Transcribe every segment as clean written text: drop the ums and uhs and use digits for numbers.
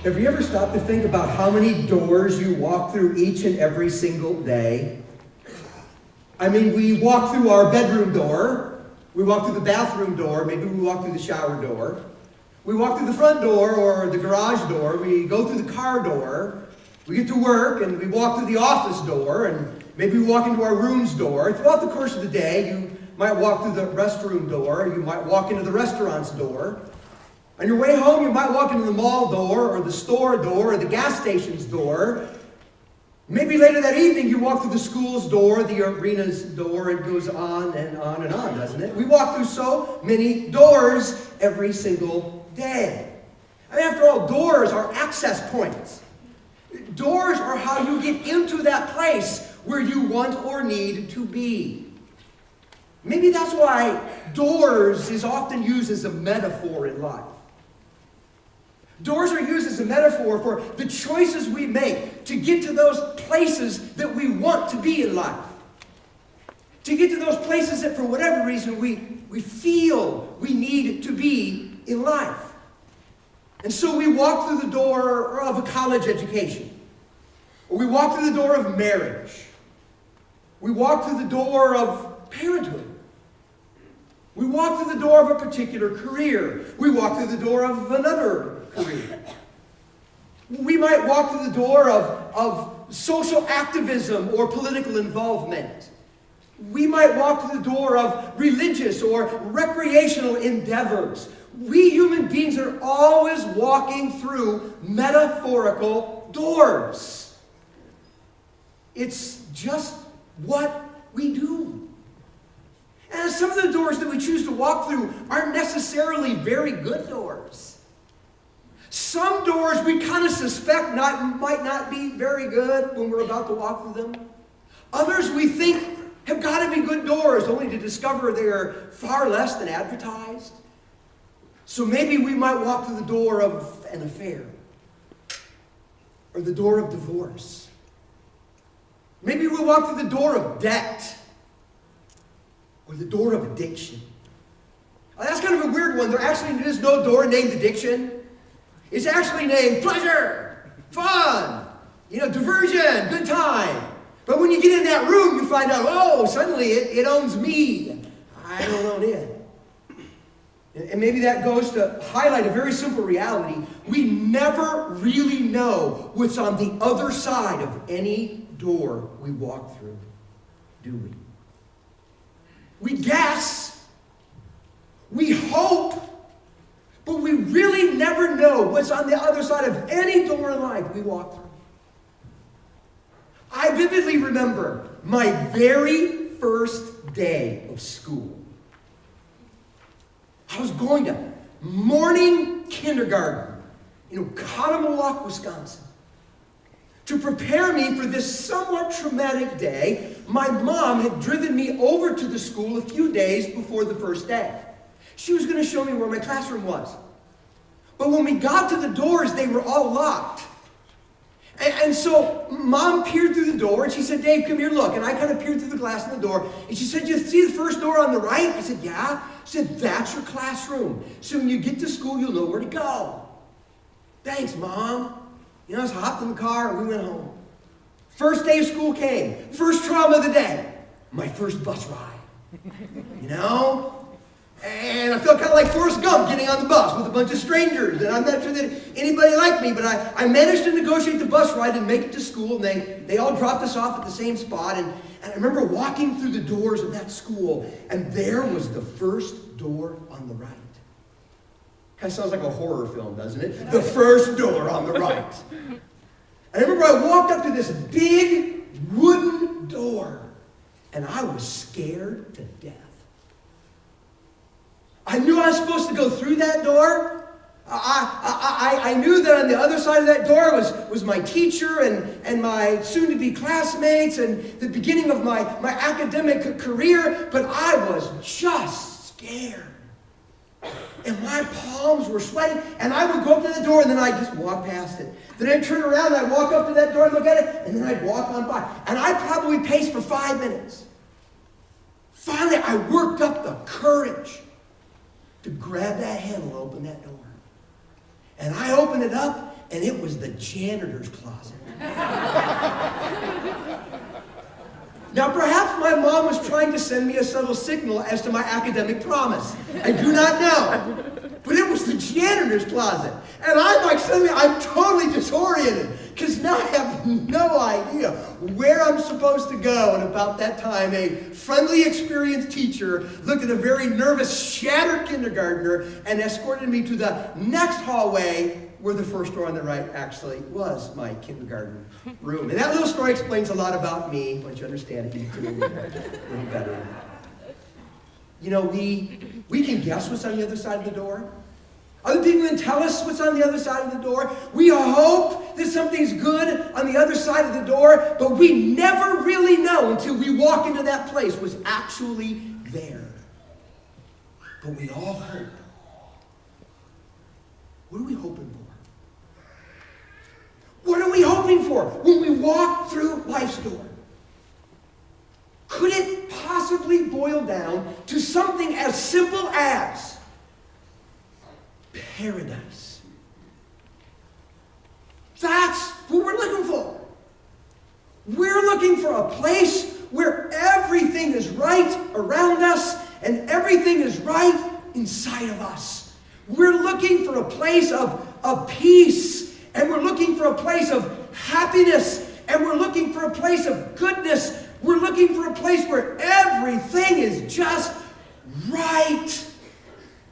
Have you ever stopped to think about how many doors you walk through each and every single day? I mean, we walk through our bedroom door, we walk through the bathroom door, maybe we walk through the shower door. We walk through the front door or the garage door, we go through the car door, we get to work and we walk through the office door, and maybe we walk into our room's door. Throughout the course of the day, you might walk through the restroom door, you might walk into the restaurant's door. On your way home, you might walk into the mall door, or the store door, or the gas station's door. Maybe later that evening, you walk through the school's door, the arena's door. It goes on and on and on, doesn't it? We walk through so many doors every single day. I mean, after all, doors are access points. Doors are how you get into that place where you want or need to be. Maybe that's why doors is often used as a metaphor in life. Doors are used as a metaphor for the choices we make to get to those places that we want to be in life. To get to those places that for whatever reason we feel we need to be in life. And so we walk through the door of a college education. Or we walk through the door of marriage. We walk through the door of parenthood. We walk through the door of a particular career. We walk through the door of another career. We might walk through the door of social activism or political involvement. We might walk through the door of religious or recreational endeavors. We human beings are always walking through metaphorical doors. It's just what we do. And some of the doors that we choose to walk through aren't necessarily very good doors. Some doors we kind of suspect might not be very good when we're about to walk through them. Others we think have got to be good doors, only to discover they are far less than advertised. So maybe we might walk through the door of an affair, or the door of divorce. Maybe we walk through the door of debt, or the door of addiction. That's kind of a weird one. There actually is no door named addiction. It's actually named pleasure, fun, diversion, good time. But when you get in that room, you find out, suddenly it owns me. I don't own it. And maybe that goes to highlight a very simple reality. We never really know what's on the other side of any door we walk through, do we? We guess, we hope, but we really never know what's on the other side of any door in life we walk through. I vividly remember my very first day of school. I was going to morning kindergarten in Oconomowoc, Wisconsin. To prepare me for this somewhat traumatic day, my mom had driven me over to the school a few days before the first day. She was going to show me where my classroom was. But when we got to the doors, they were all locked. And so Mom peered through the door, and she said, "Dave, come here, look." And I kind of peered through the glass in the door, and she said, "You see the first door on the right?" I said, "Yeah." She said, "That's your classroom. So when you get to school, you'll know where to go." "Thanks, Mom." I just hopped in the car, and we went home. First day of school came. First trauma of the day. My first bus ride. And I felt kind of like Forrest Gump getting on the bus with a bunch of strangers. And I'm not sure that anybody liked me, but I managed to negotiate the bus ride and make it to school. And they all dropped us off at the same spot. And I remember walking through the doors of that school, and there was the first door on the right. Kind of sounds like a horror film, doesn't it? The first door on the right. I remember I walked up to this big wooden door, and I was scared to death. I knew I was supposed to go through that door. I knew that on the other side of that door was my teacher and my soon-to-be classmates and the beginning of my academic career, but I was just scared. And my palms were sweating, and I would go up to the door, and then I'd just walk past it. Then I'd turn around, and I'd walk up to that door and look at it, and then I'd walk on by. And I probably paced for 5 minutes. Finally, I worked up the courage to grab that handle and open that door. And I opened it up, and it was the janitor's closet. Now, perhaps my mom was trying to send me a subtle signal as to my academic promise. I do not know. But it was the janitor's closet. And I'm totally disoriented because now I have no idea where I'm supposed to go. And about that time, a friendly, experienced teacher looked at a very nervous, shattered kindergartner and escorted me to the next hallway where the first door on the right actually was my kindergarten room. And that little story explains a lot about me. Once you understand it, you can do it a little better. You know, we can guess what's on the other side of the door. Other people can tell us what's on the other side of the door. We hope that something's good on the other side of the door, but we never really know until we walk into that place what's actually there. But we all hope. What are we hoping for? What are we hoping for when we walk through life's door? Could it possibly boil down to something as simple as paradise? That's what we're looking for. We're looking for a place where everything is right around us and everything is right inside of us. We're looking for a place of peace, and we're looking for a place of happiness, and we're looking for a place of goodness. We're looking for a place where everything is just right,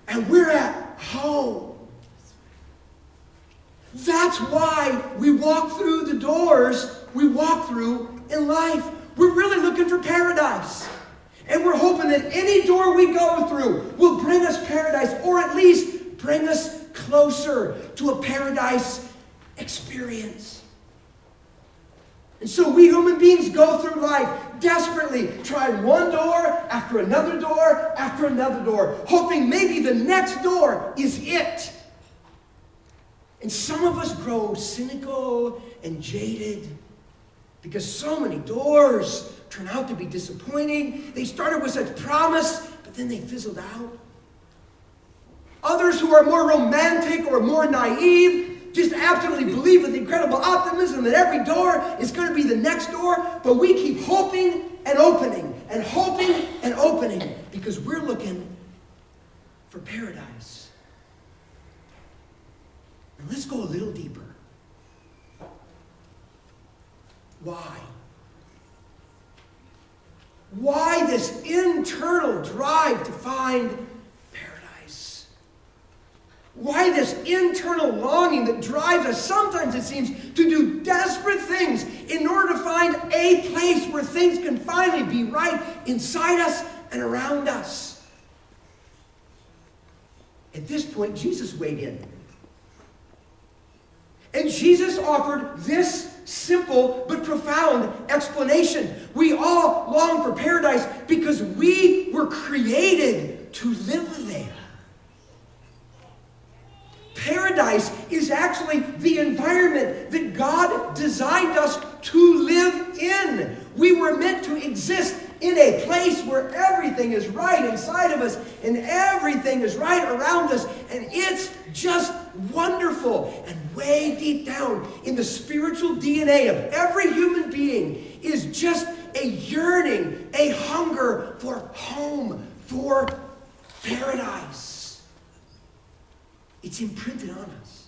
and we're at home. That's why we walk through the doors we walk through in life. We're really looking for paradise. And we're hoping that any door we go through will bring us paradise, or at least bring us closer to a paradise experience. And so we human beings go through life desperately, trying one door after another door after another door, hoping maybe the next door is it. And some of us grow cynical and jaded because so many doors turn out to be disappointing. They started with such promise, but then they fizzled out. Others who are more romantic or more naive just absolutely believe with incredible optimism that every door is going to be the next door, but we keep hoping and opening and hoping and opening because we're looking for paradise. Now let's go a little deeper. Why? Why this internal drive to find paradise? Why this internal longing that drives us, sometimes it seems, to do desperate things in order to find a place where things can finally be right inside us and around us? At this point, Jesus weighed in. And Jesus offered this simple but profound explanation. We all long for paradise because we were created to live there. Paradise is actually the environment that God designed us to live in. We were meant to exist in a place where everything is right inside of us and everything is right around us, and it's just wonderful. And way deep down in the spiritual DNA of every human being is just a yearning, a hunger for home, for paradise. It's imprinted on us.